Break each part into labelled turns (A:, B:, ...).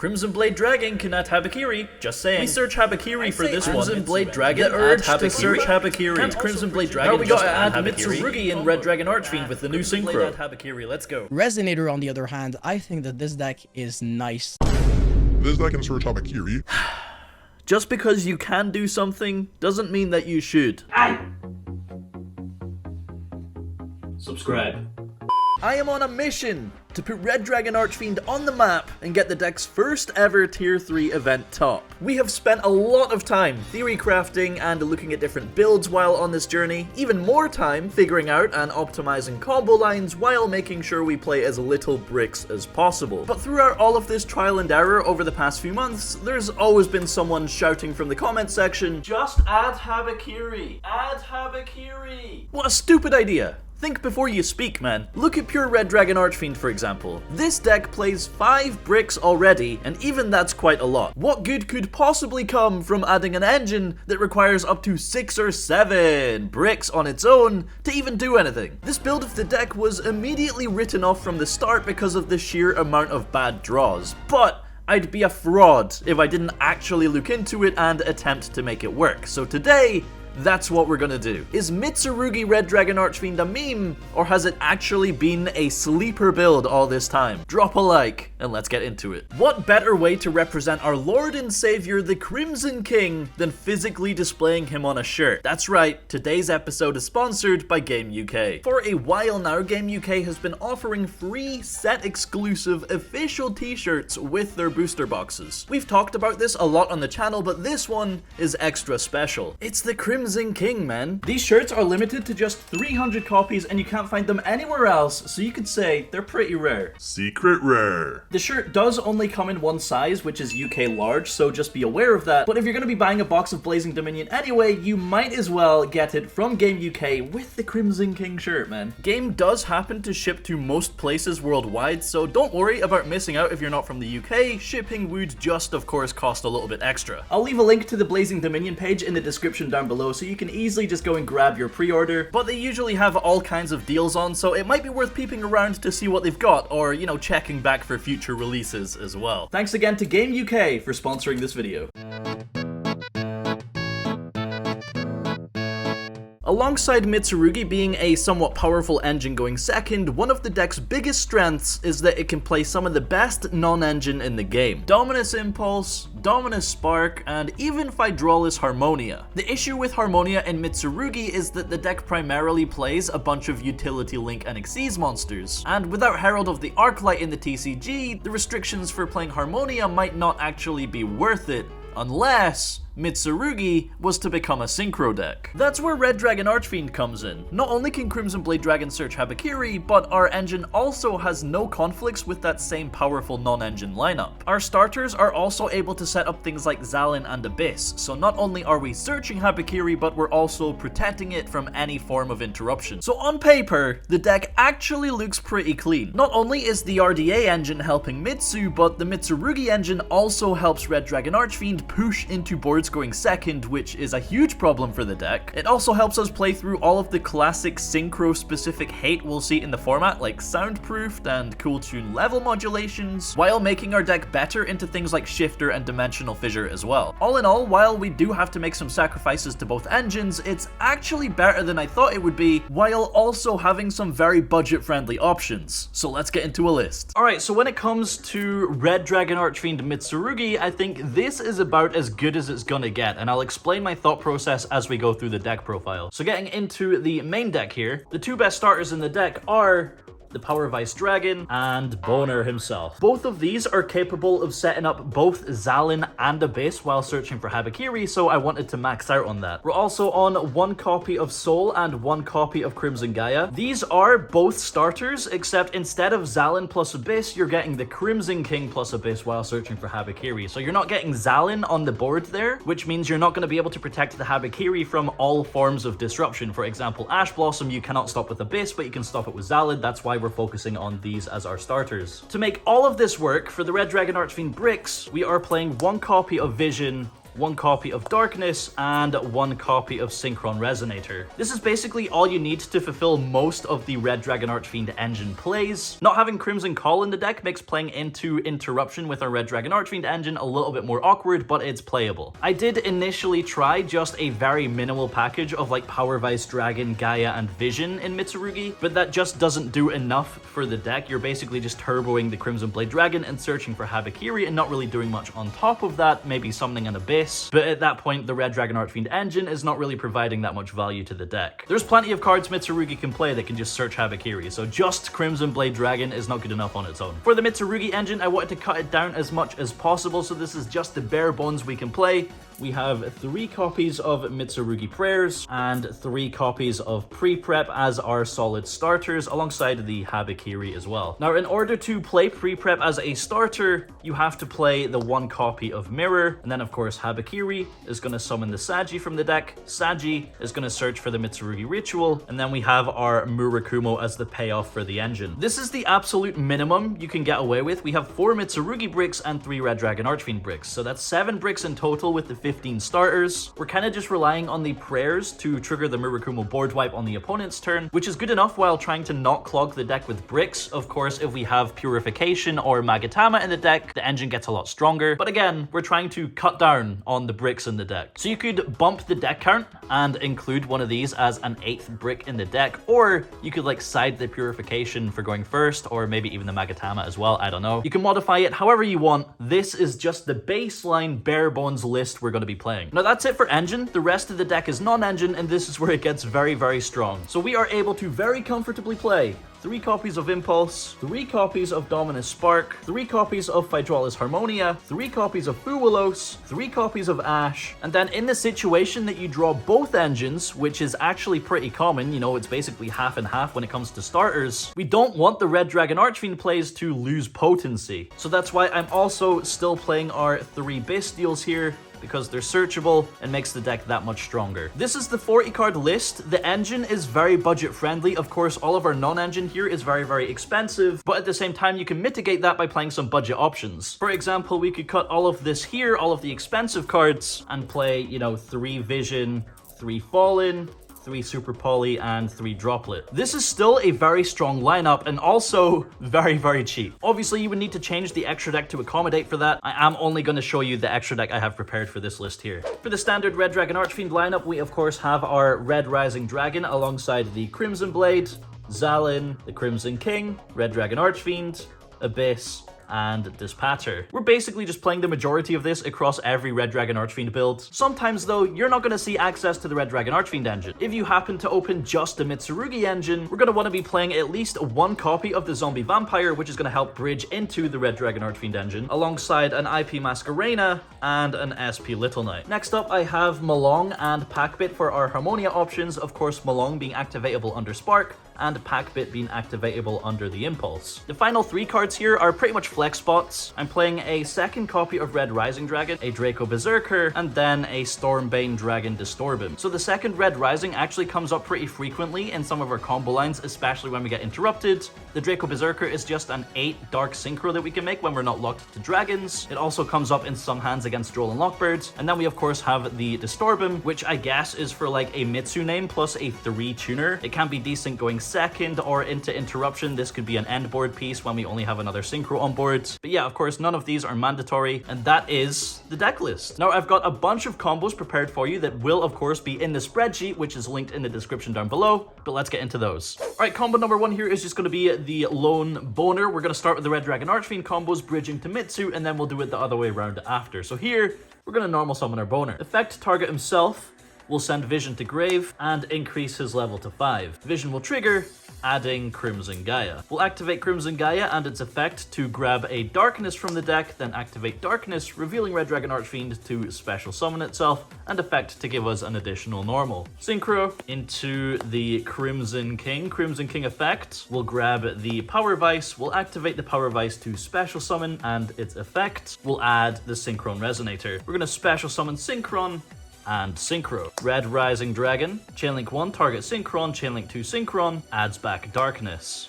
A: Crimson Blade Dragon can add Habakiri, just saying. We search Habakiri for this one.
B: Crimson Blade Dragon,
A: the urge to search Habakiri. Can't Crimson Blade Dragon, we gotta add Mitsurugi in Red Dragon Archfiend with the new synchro. Habakiri, let's go.
C: Resonator, on the other hand, I think that this deck is nice.
D: This deck can search Habakiri.
A: Just because you can do something doesn't mean that you should. Subscribe. I am on a mission to put Red Dragon Archfiend on the map and get the deck's first ever tier 3 event top. We have spent a lot of time theory crafting and looking at different builds while on this journey, even more time figuring out and optimizing combo lines while making sure we play as little bricks as possible. But throughout all of this trial and error over the past few months, there's always been someone shouting from the comment section, "Just add Habakiri! Add Habakiri!" What a stupid idea! Think before you speak, man. Look at pure Red Dragon Archfiend, for example. This deck plays 5 bricks already, and even that's quite a lot. What good could possibly come from adding an engine that requires up to 6 or 7 bricks on its own to even do anything? This build of the deck was immediately written off from the start because of the sheer amount of bad draws, but I'd be a fraud if I didn't actually look into it and attempt to make it work. So today, that's what we're gonna do. Is Mitsurugi Red Dragon Archfiend a meme, or has it actually been a sleeper build all this time? Drop a like, and let's get into it. What better way to represent our Lord and Savior, the Crimson King, than physically displaying him on a shirt? That's right, today's episode is sponsored by Game UK. For a while now, Game UK has been offering free set-exclusive official t-shirts with their booster boxes. We've talked about this a lot on the channel, but this one is extra special. It's the Crimson King, man. These shirts are limited to just 300 copies and you can't find them anywhere else, so you could say they're pretty rare.
D: Secret rare.
A: The shirt does only come in one size, which is UK large, so just be aware of that. But if you're going to be buying a box of Blazing Dominion anyway, you might as well get it from Game UK with the Crimson King shirt, man. Game does happen to ship to most places worldwide, so don't worry about missing out if you're not from the UK. Shipping would just, of course, cost a little bit extra. I'll leave a link to the Blazing Dominion page in the description down below, so you can easily just go and grab your pre-order, but they usually have all kinds of deals on, so it might be worth peeping around to see what they've got, or, you know, checking back for future releases as well. Thanks again to Game UK for sponsoring this video. Alongside Mitsurugi being a somewhat powerful engine going second, one of the deck's biggest strengths is that it can play some of the best non-engine in the game. Dominus Impulse, Dominus Spark, and even Droll Harmonia. The issue with Harmonia and Mitsurugi is that the deck primarily plays a bunch of utility link and Xyz monsters, and without Herald of the Arclight in the TCG, the restrictions for playing Harmonia might not actually be worth it, unless Mitsurugi was to become a synchro deck. That's where Red Dragon Archfiend comes in. Not only can Crimson Blade Dragon search Habakiri, but our engine also has no conflicts with that same powerful non-engine lineup. Our starters are also able to set up things like Zalin and Abyss, so not only are we searching Habakiri, but we're also protecting it from any form of interruption. So on paper, the deck actually looks pretty clean. Not only is the RDA engine helping Mitsu, but the Mitsurugi engine also helps Red Dragon Archfiend push into boards going second, which is a huge problem for the deck. It also helps us play through all of the classic synchro specific hate we'll see in the format, like soundproofed and cool tune level modulations, while making our deck better into things like shifter and dimensional fissure as well. All in all, while we do have to make some sacrifices to both engines, it's actually better than I thought it would be, while also having some very budget friendly options. So let's get into a list. Alright, so when it comes to Red Dragon Archfiend Mitsurugi, I think this is about as good as it's gonna get, and I'll explain my thought process as we go through the deck profile. So getting into the main deck here, the two best starters in the deck are the Power Vice Dragon, and Boner himself. Both of these are capable of setting up both Zalin and Abyss while searching for Habakiri, so I wanted to max out on that. We're also on 1 copy of Soul and 1 copy of Crimson Gaia. These are both starters, except instead of Zalin plus Abyss, you're getting the Crimson King plus Abyss while searching for Habakiri. So you're not getting Zalin on the board there, which means you're not going to be able to protect the Habakiri from all forms of disruption. For example, Ash Blossom you cannot stop with Abyss, but you can stop it with Zalin. That's why we're focusing on these as our starters. To make all of this work, for the Red Dragon Archfiend bricks, we are playing 1 copy of Vision 1 copy of Darkness, and 1 copy of Synchron Resonator. This is basically all you need to fulfill most of the Red Dragon Archfiend engine plays. Not having Crimson Call in the deck makes playing into Interruption with our Red Dragon Archfiend engine a little bit more awkward, but it's playable. I did initially try just a very minimal package of like Power Vice, Dragon, Gaia, and Vision in Mitsurugi, but that just doesn't do enough for the deck. You're basically just turboing the Crimson Blade Dragon and searching for Habakiri and not really doing much on top of that, maybe summoning an Abyss, but at that point the Red Dragon Archfiend engine is not really providing that much value to the deck. There's plenty of cards Mitsurugi can play that can just search Habakiri, so just Crimson Blade Dragon is not good enough on its own. For the Mitsurugi engine, I wanted to cut it down as much as possible, so this is just the bare bones we can play. We have 3 copies of Mitsurugi Prayers and 3 copies of PrePrep as our solid starters, alongside the Habakiri as well. Now, in order to play PrePrep as a starter, you have to play the 1 copy of Mirror, and then of course Habakiri is going to summon the Sagi from the deck, Sagi is going to search for the Mitsurugi Ritual, and then we have our Murakumo as the payoff for the engine. This is the absolute minimum you can get away with. We have 4 Mitsurugi bricks and 3 Red Dragon Archfiend bricks, so that's 7 bricks in total with the 15 starters. We're kind of just relying on the prayers to trigger the Murakumo board wipe on the opponent's turn, which is good enough while trying to not clog the deck with bricks. Of course, if we have Purification or Magatama in the deck, the engine gets a lot stronger. But again, we're trying to cut down on the bricks in the deck. So you could bump the deck count and include one of these as an 8th brick in the deck, or you could like side the Purification for going first, or maybe even the Magatama as well. I don't know. You can modify it however you want. This is just the baseline bare bones list we're going to be playing. Now that's it for engine. The rest of the deck is non-engine, and this is where it gets very, very strong. So we are able to very comfortably play 3 copies of Impulse, 3 copies of Dominus Spark, 3 copies of Phydralis Harmonia, 3 copies of Fuwalos, 3 copies of Ash, and then in the situation that you draw both engines, which is actually pretty common, you know, it's basically half and half when it comes to starters, we don't want the Red Dragon Archfiend plays to lose potency. So that's why I'm also still playing our 3 Bestials here, because they're searchable and makes the deck that much stronger. This is the 40 card list. The engine is very budget friendly. Of course, all of our non-engine here is very, very expensive, but at the same time, you can mitigate that by playing some budget options. For example, we could cut all of this here, all of the expensive cards, and play, you know, 3 Vision, 3 Fallen, 3 Super Poly, and 3 Droplet. This is still a very strong lineup and also very, very cheap. Obviously, you would need to change the extra deck to accommodate for that. I am only going to show you the extra deck I have prepared for this list here. For the standard Red Dragon Archfiend lineup, we of course have our Red Rising Dragon alongside the Crimson Blade, Zalin, the Crimson King, Red Dragon Archfiend, Abyss, and Dispatter. We're basically just playing the majority of this across every Red Dragon Archfiend build. Sometimes though, you're not going to see access to the Red Dragon Archfiend engine. If you happen to open just the Mitsurugi engine, we're going to want to be playing at least 1 copy of the Zombie Vampire, which is going to help bridge into the Red Dragon Archfiend engine, alongside an IP Masquerena and an SP Little Knight. Next up, I have Malong and Packbit for our Harmonia options. Of course, Malong being activatable under Spark, and Packbit being activatable under the Impulse. The final 3 cards here are pretty much flex spots. I'm playing a 2nd copy of Red Rising Dragon, a Draco Berserker, and then a Stormbane Dragon Disturbim. So the 2nd Red Rising actually comes up pretty frequently in some of our combo lines, especially when we get interrupted. The Draco Berserker is just an 8 Dark Synchro that we can make when we're not locked to dragons. It also comes up in some hands against Droll and Lockbirds. And then we of course have the Disturbim, which I guess is for like a Mitsu name plus a 3 tuner. It can be decent going 2nd or into interruption. This could be an end board piece when we only have another synchro on board. But yeah, of course, none of these are mandatory, and that is the deck list. Now, I've got a bunch of combos prepared for you that will, of course, be in the spreadsheet, which is linked in the description down below, but let's get into those. All right, combo number 1 here is just going to be the Lone Boner. We're going to start with the Red Dragon Archfiend combos, bridging to Mitsu, and then we'll do it the other way around after. So here, we're going to normal summon our Boner. Effect target himself will send Vision to grave and increase his level to 5. Vision will trigger, adding Crimson Gaia. We'll activate Crimson Gaia and its effect to grab a Darkness from the deck, then activate Darkness, revealing Red Dragon Archfiend to special summon itself, and effect to give us an additional normal. Synchro into the Crimson King. Crimson King effect will grab the Power Vice, we'll activate the Power Vice to special summon, and its effect will add the Synchron Resonator. We're going to special summon Synchron and Synchro. Red Rising Dragon, Chainlink 1, target Synchron, Chainlink 2 Synchron, adds back Darkness.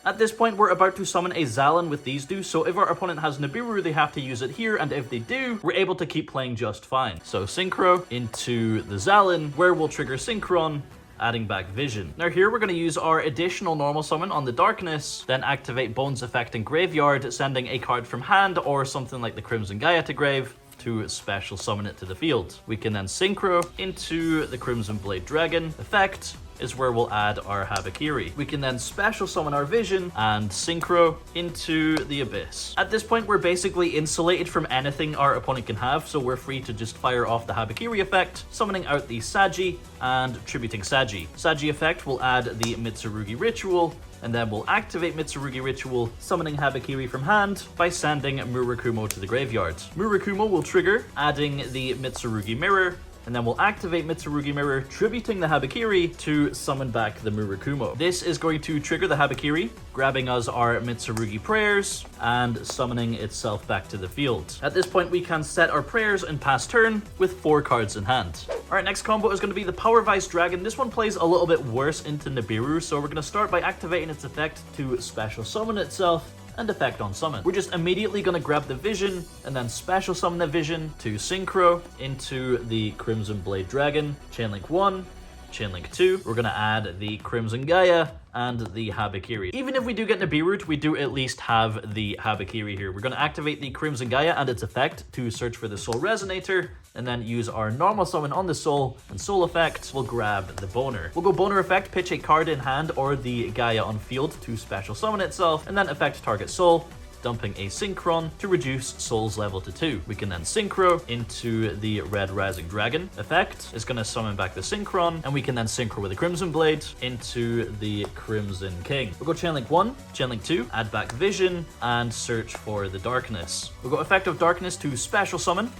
A: At this point, we're about to summon a Zalan with these two, so if our opponent has Nibiru, they have to use it here, and if they do, we're able to keep playing just fine. So Synchro into the Zalan, where we'll trigger Synchron, adding back Vision. Now here we're going to use our additional normal summon on the Darkness, then activate Bone's effect in Graveyard, sending a card from hand or something like the Crimson Gaia to grave to special summon it to the field. We can then Synchro into the Crimson Blade Dragon. Effect is where we'll add our Habakiri. We can then special summon our Vision and Synchro into the Abyss. At this point, we're basically insulated from anything our opponent can have, so we're free to just fire off the Habakiri effect, summoning out the Sagi and tributing Sagi. Sagi effect will add the Mitsurugi Ritual, and then we'll activate Mitsurugi Ritual, summoning Habakiri from hand by sending Murakumo to the graveyard. Murakumo will trigger, adding the Mitsurugi Mirror, and then we'll activate Mitsurugi Mirror, tributing the Habakiri to summon back the Murakumo. This is going to trigger the Habakiri, grabbing us our Mitsurugi prayers, and summoning itself back to the field. At this point, we can set our prayers and pass turn with 4 cards in hand. Alright, next combo is going to be the Power Vice Dragon. This one plays a little bit worse into Nibiru, so we're going to start by activating its effect to special summon itself, and effect on summon. We're just immediately going to grab the Vision and then special summon the Vision to Synchro into the Crimson Blade Dragon. Chainlink 1, Chainlink 2. We're going to add the Crimson Gaia and the Habakiri. Even if we do get Nibiru, we do at least have the Habakiri here. We're going to activate the Crimson Gaia and its effect to search for the Soul Resonator, and then use our normal summon on the Soul, and Soul effect, we'll grab the Boner. We'll go Boner effect, pitch a card in hand or the Gaia on field to special summon itself, and then effect target Soul, dumping a Synchron to reduce Soul's level to 2. We can then Synchro into the Red Rising Dragon. Effect is going to summon back the Synchron, and we can then Synchro with the Crimson Blade into the Crimson King. We'll go Chainlink 1, Chainlink 2, add back Vision, and search for the Darkness. We'll go Effect of Darkness to special summon,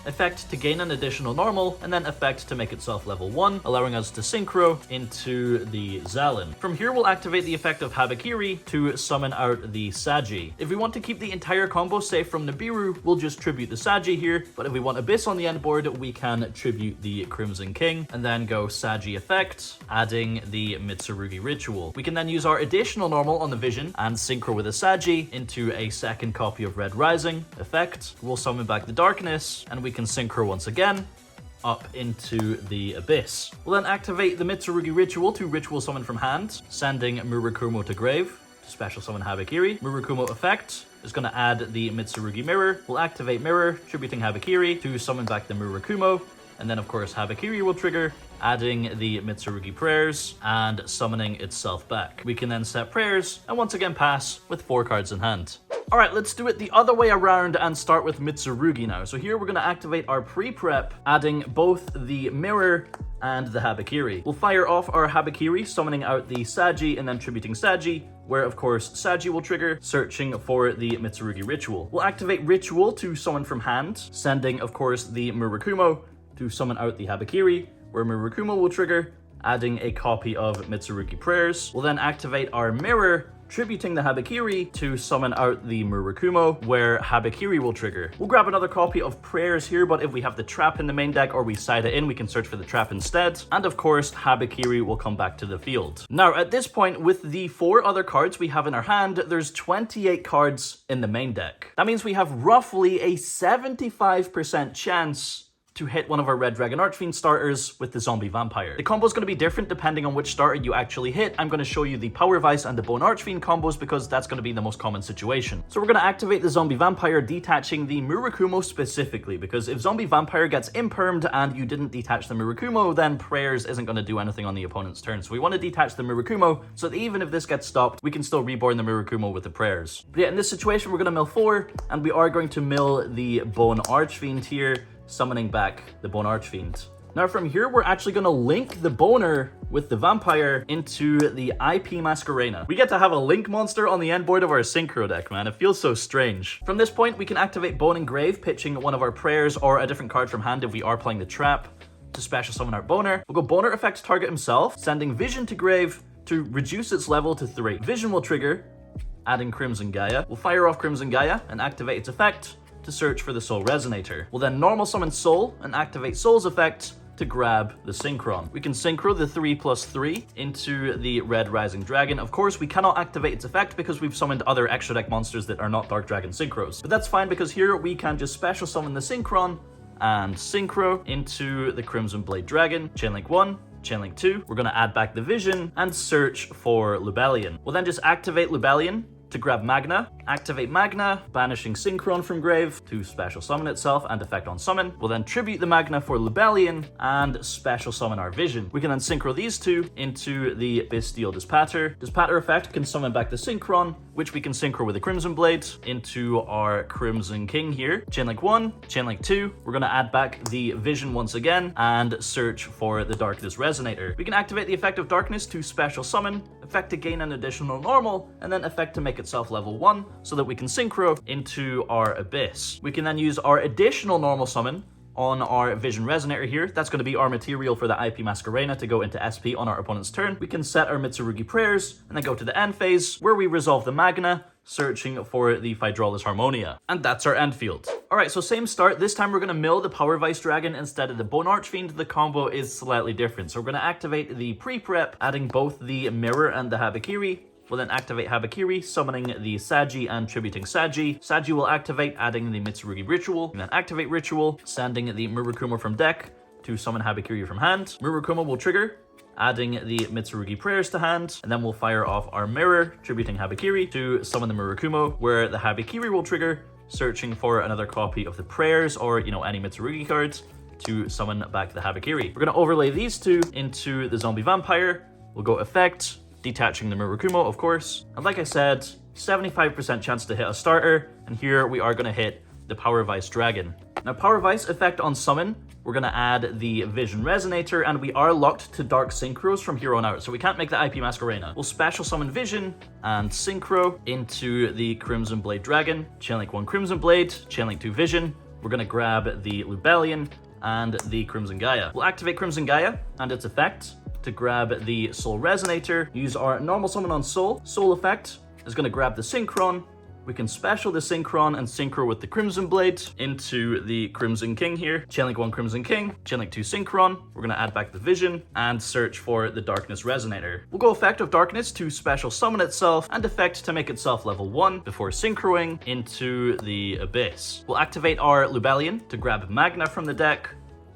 A: effect to gain an additional normal, and then effect to make itself level 1, allowing us to Synchro into the Zalan. From here, we'll activate the effect of Habakiri to summon out the Sagi. If we want to keep the entire combo safe from Nibiru, we'll just tribute the Sagi here, but if we want Abyss on the end board, we can tribute the Crimson King, and then go Sagi effect, adding the Mitsurugi Ritual. We can then use our additional normal on the Vision and Synchro with a Sagi into a second copy of Red Rising. Effect, we'll summon back the Darkness, and we can Synchro once again up into the Abyss. We'll then activate the Mitsurugi Ritual to ritual summon from hand, sending Murakumo to grave to special summon Habakiri. Murakumo effect is going to add the Mitsurugi Mirror. We'll activate Mirror, tributing Habakiri to summon back the Murakumo, and then of course Habakiri will trigger, adding the Mitsurugi prayers and summoning itself back. We can then set prayers and once again pass with 4 cards in hand. Alright, let's do it the other way around and start with Mitsurugi now. So here we're going to activate our pre-prep, adding both the Mirror and the Habakiri. We'll fire off our Habakiri, summoning out the Sagi and then tributing Sagi, where of course Sagi will trigger, searching for the Mitsurugi Ritual. We'll activate Ritual to summon from hand, sending of course the Murakumo to summon out the Habakiri, where Murakumo will trigger, adding a copy of Mitsurugi Prayers. We'll then activate our Mirror, tributing the Habakiri to summon out the Murakumo, where Habakiri will trigger. We'll grab another copy of Prayers here, but if we have the Trap in the main deck or we side it in, we can search for the Trap instead. And of course, Habakiri will come back to the field. Now, at this point, with the 4 other cards we have in our hand, there's 28 cards in the main deck. That means we have roughly a 75% chance to hit one of our Red Dragon Archfiend starters with the Zombie Vampire. The combo is going to be different depending on which starter you actually hit. I'm going to show you the Power Vice and the Bone Archfiend combos because that's going to be the most common situation. So we're going to activate the Zombie Vampire, detaching the Murakumo specifically, because if Zombie Vampire gets impermed and you didn't detach the Murakumo, then Prayers isn't going to do anything on the opponent's turn. So we want to detach the Murakumo so that even if this gets stopped, we can still reborn the Murakumo with the Prayers. But yeah, in this situation, we're going to mill 4, and we are going to mill the Bone Archfiend here, summoning back the Bone Archfiend. Now from here, we're actually going to link the Boner with the Vampire into the IP Masquerena. We get to have a link monster on the end board of our Synchro deck, man. It feels so strange. From this point, we can activate Bone and Grave, pitching one of our Prayers or a different card from hand if we are playing the Trap, to special summon our Boner. We'll go Boner effect target himself, sending Vision to grave to reduce its level to 3. Vision will trigger, adding Crimson Gaia. We'll fire off Crimson Gaia and activate its effect to search for the Soul Resonator. We'll then normal summon Soul and activate Soul's effect to grab the Synchron. We can synchro the 3+3 into the Red Rising Dragon. Of course, we cannot activate its effect because we've summoned other extra deck monsters that are not Dark Dragon synchros. But that's fine because here we can just special summon the Synchron and synchro into the Crimson Blade Dragon. Chainlink 1, Chainlink 2. We're going to add back the Vision and search for Lubellion. We'll then just activate Lubellion to grab Magna, activate Magna, banishing Synchron from grave to special summon itself and effect on summon. We'll then tribute the Magna for Lubellion and special summon our Vision. We can then synchro these two into the Bestial Dispatter. Dispatter effect can summon back the Synchron, which we can synchro with the Crimson Blade into our Crimson King here. Chainlink 1, Chainlink 2. We're going to add back the Vision once again and search for the Darkness Resonator. We can activate the effect of Darkness to special summon, effect to gain an additional normal, and then effect to make itself level 1 so that we can synchro into our Abyss. We can then use our additional normal summon on our Vision Resonator here. That's going to be our material for the IP Masquerena to go into SP on our opponent's turn. We can set our Mitsurugi Prayers and then go to the end phase where we resolve the Magna, searching for the Phydralis Harmonia. And that's our end field. Alright, so same start. This time we're going to mill the Power Vice Dragon instead of the Bone Archfiend. The combo is slightly different. So we're going to activate the pre-prep, adding both the Mirror and the Habakiri. We'll then activate Habakiri, summoning the Sagi and tributing Sagi. Sagi will activate, adding the Mitsurugi Ritual. And then activate Ritual, sending the Murukuma from deck to summon Habakiri from hand. Murukuma will trigger, adding the Mitsurugi Prayers to hand, and then we'll fire off our Mirror, tributing Habakiri to summon the Murukuma, where the Habakiri will trigger, searching for another copy of the Prayers or, any Mitsurugi cards to summon back the Habakiri. We're going to overlay these two into the Zombie Vampire. We'll go Effect, detaching the Murukuma, of course. And like I said, 75% chance to hit a starter, and here we are going to hit the Power Vice Dragon. Now, Power Vice effect on summon, we're going to add the Vision Resonator, and we are locked to Dark Synchros from here on out, so we can't make the IP Masquerena. We'll special summon Vision and Synchro into the Crimson Blade Dragon. Chainlink 1 Crimson Blade, Chainlink 2 Vision. We're going to grab the Lubellion and the Crimson Gaia. We'll activate Crimson Gaia and its effect to grab the Soul Resonator. Use our normal summon on Soul. Soul effect is going to grab the Synchron. We can special the Synchron and synchro with the Crimson Blade into the Crimson King here. Chainlink 1 Crimson King, Chainlink 2 Synchron. We're going to add back the Vision and search for the Darkness Resonator. We'll go effect of Darkness to special summon itself and effect to make itself level 1 before synchroing into the Abyss. We'll activate our Lubellion to grab Magna from the deck.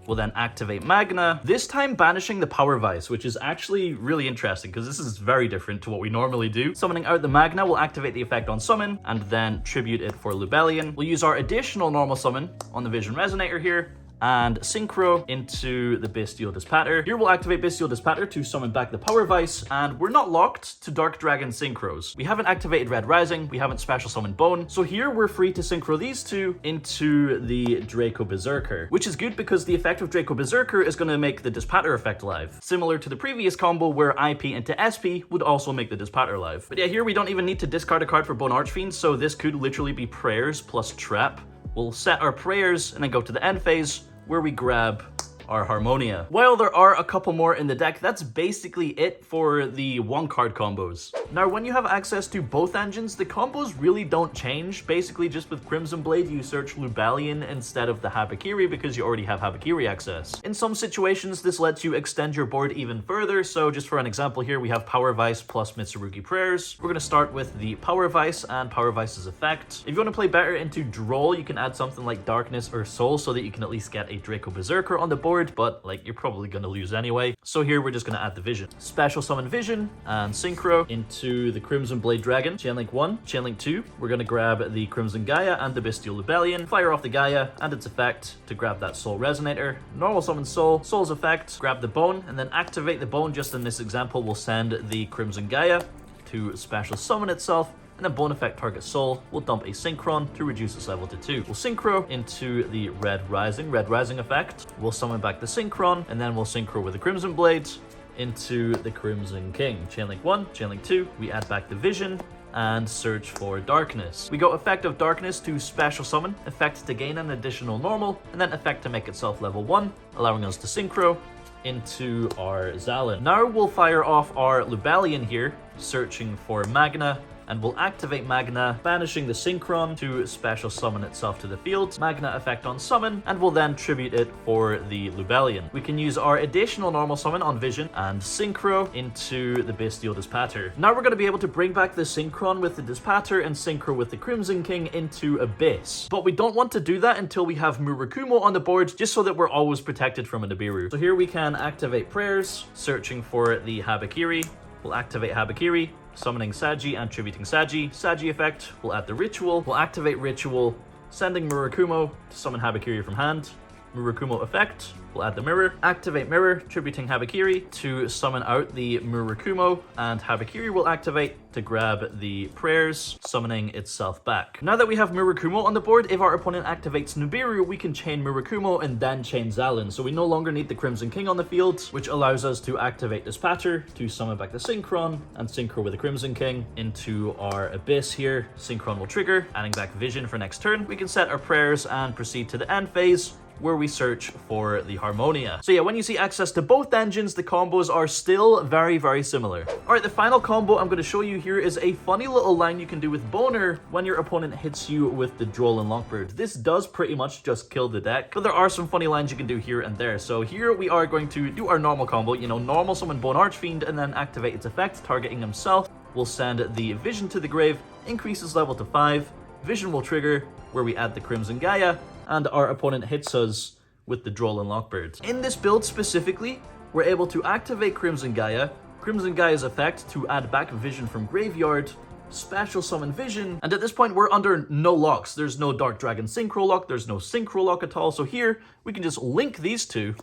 A: We'll then activate Magna, this time banishing the Power Vice, which is actually really interesting because this is very different to what we normally do. Summoning out the Magna, we'll activate the effect on summon and then tribute it for Lubellion. We'll use our additional normal summon on the Vision Resonator here and synchro into the Bestial Dispatter. Here we'll activate Bestial Dispatter to summon back the Power Vice, and we're not locked to Dark Dragon synchros. We haven't activated Red Rising, we haven't special summoned Bone, so here we're free to synchro these two into the Draco Berserker, which is good because the effect of Draco Berserker is going to make the Dispatter effect live, similar to the previous combo where IP into SP would also make the Dispatter live. But yeah, here we don't even need to discard a card for Bone Archfiend, so this could literally be Prayers plus Trap. We'll set our Prayers and then go to the end phase where we grab our Harmonia. While there are a couple more in the deck, that's basically it for the one-card combos. Now, when you have access to both engines, the combos really don't change. Basically, just with Crimson Blade, you search Lubellion instead of the Habakiri because you already have Habakiri access. In some situations, this lets you extend your board even further, so just for an example here, we have Power Vice plus Mitsurugi Prayers. We're going to start with the Power Vice and Power Vice's effect. If you want to play better into Droll, you can add something like Darkness or Soul so that you can at least get a Draco Berserker on the board, but you're probably going to lose anyway. So here we're just going to add the Vision. Special summon Vision and synchro into the Crimson Blade Dragon. Chainlink 1, Chainlink 2. We're going to grab the Crimson Gaia and the Bestial Lubellion. Fire off the Gaia and its effect to grab that Soul Resonator. Normal summon Soul. Soul's effect, grab the Bone and then activate the Bone. Just in this example, we'll send the Crimson Gaia to special summon itself. And then Bone effect target Soul. We'll dump a Synchron to reduce its level to 2. We'll synchro into the Red Rising effect. We'll summon back the Synchron, and then we'll synchro with the Crimson Blades into the Crimson King. Chainlink 1, Chainlink 2. We add back the Vision and search for Darkness. We go effect of Darkness to special summon, effect to gain an additional normal, and then effect to make itself level 1, allowing us to synchro into our Zalin. Now we'll fire off our Lubellion here, searching for Magna, and we'll activate Magna, banishing the Synchron to special summon itself to the field. Magna effect on summon, and we'll then tribute it for the Lubellion. We can use our additional normal summon on Vision and Synchro into the Bestial Dispater. Now we're going to be able to bring back the Synchron with the Dispater and Synchro with the Crimson King into Abyss. But we don't want to do that until we have Murakumo on the board, just so that we're always protected from a Nibiru. So here we can activate prayers, searching for the Habakiri. We'll activate Habakiri, summoning Saji and tributing Saji. Saji effect, we'll add the ritual. We'll activate ritual, sending Murakumo to summon Habakiri from hand. Murakumo effect, we'll add the mirror. Activate mirror, tributing Habakiri to summon out the Murakumo, and Habakiri will activate to grab the prayers, summoning itself back. Now that we have Murakumo on the board, if our opponent activates Nibiru, we can chain Murakumo and then chain Zalin, so we no longer need the Crimson King on the field, which allows us to activate Dispater to summon back the Synchron, and Synchro with the Crimson King into our Abyss here. Synchron will trigger, adding back Vision for next turn. We can set our prayers and proceed to the end phase, where we search for the Harmonia. So yeah, when you see access to both engines, the combos are still very, very similar. Alright, the final combo I'm going to show you here is a funny little line you can do with Boner when your opponent hits you with the Droll and Lockbird. This does pretty much just kill the deck, but there are some funny lines you can do here and there. So here we are going to do our normal combo, you know, normal summon Bone Archfiend and then activate its effect, targeting himself. We'll send the Vision to the grave, increases level to 5, Vision will trigger, where we add the Crimson Gaia, and our opponent hits us with the Droll and Lockbird. In this build specifically, we're able to activate Crimson Gaia's effect to add back Vision from graveyard, special summon Vision, and at this point we're under no locks. There's no Dark Dragon Synchro lock, there's no Synchro lock at all, so here we can just link these two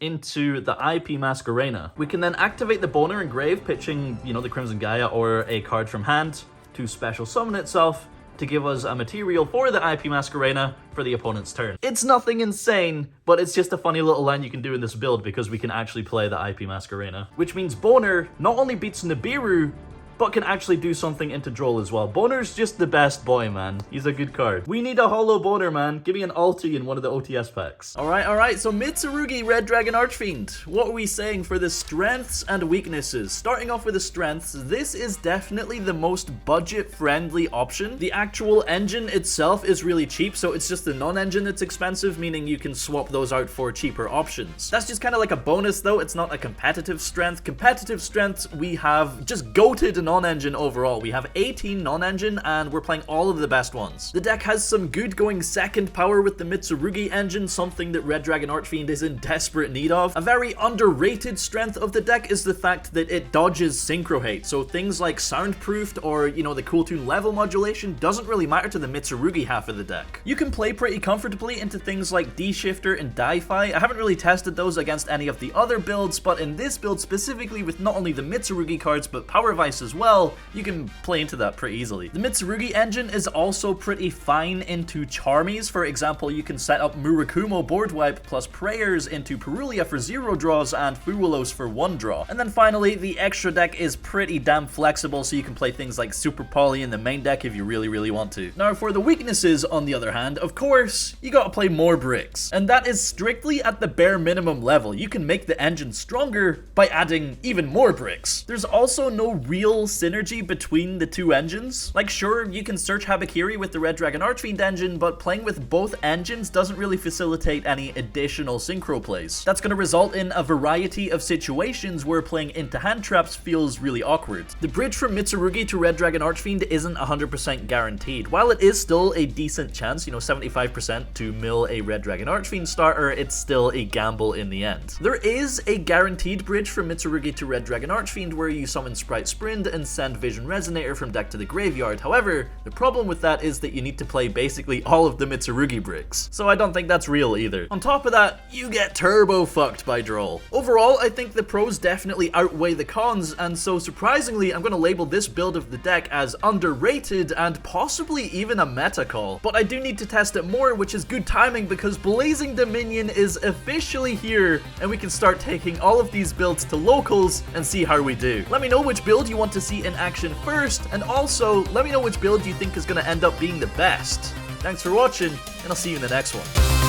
A: into the IP Masquerena. We can then activate the Boner and Grave, pitching, you know, the Crimson Gaia or a card from hand to special summon itself to give us a material for the IP Masquerena for the opponent's turn. It's nothing insane, but it's just a funny little line you can do in this build because we can actually play the IP Masquerena. Which means Boner not only beats Nibiru, but can actually do something into Droll as well. Boner's just the best boy, man. He's a good card. We need a holo Boner, man. Give me an ulti in one of the OTS packs. Alright, so Mitsurugi Red Dragon Archfiend. What are we saying for the strengths and weaknesses? Starting off with the strengths, this is definitely the most budget-friendly option. The actual engine itself is really cheap, so it's just the non-engine that's expensive, meaning you can swap those out for cheaper options. That's just kind of like a bonus, though. It's not a competitive strength. Competitive strengths, we have just goated non-engine overall. We have 18 non-engine and we're playing all of the best ones. The deck has some good going second power with the Mitsurugi engine, something that Red Dragon Archfiend is in desperate need of. A very underrated strength of the deck is the fact that it dodges synchro hate, so things like soundproofed or, you know, the cool tune level modulation doesn't really matter to the Mitsurugi half of the deck. You can play pretty comfortably into things like D-Shifter and Di-Fi. I haven't really tested those against any of the other builds, but in this build specifically with not only the Mitsurugi cards but Power Vice as well, you can play into that pretty easily. The Mitsurugi engine is also pretty fine into Charmies. For example, you can set up Murakumo board wipe plus prayers into Perulia for 0 draws and Fuwalos for 1 draw. And then finally, the extra deck is pretty damn flexible, so you can play things like Super Poly in the main deck if you really want to. Now for the weaknesses, on the other hand, of course, you gotta play more bricks. And that is strictly at the bare minimum level. You can make the engine stronger by adding even more bricks. There's also no real synergy between the two engines. Like, sure, you can search Habakiri with the Red Dragon Archfiend engine, but playing with both engines doesn't really facilitate any additional synchro plays. That's going to result in a variety of situations where playing into hand traps feels really awkward. The bridge from Mitsurugi to Red Dragon Archfiend isn't 100% guaranteed. While it is still a decent chance, you know, 75% to mill a Red Dragon Archfiend starter, it's still a gamble in the end. There is a guaranteed bridge from Mitsurugi to Red Dragon Archfiend where you summon Sprite Sprint and send Vision Resonator from deck to the graveyard. However, the problem with that is that you need to play basically all of the Mitsurugi bricks, so I don't think that's real either. On top of that, you get turbo fucked by Droll. Overall, I think the pros definitely outweigh the cons, and so surprisingly, I'm going to label this build of the deck as underrated and possibly even a meta call. But I do need to test it more, which is good timing because Blazing Dominion is officially here, and we can start taking all of these builds to locals and see how we do. Let me know which build you want to see in action first, and also let me know which build you think is going to end up being the best. Thanks for watching, and I'll see you in the next one.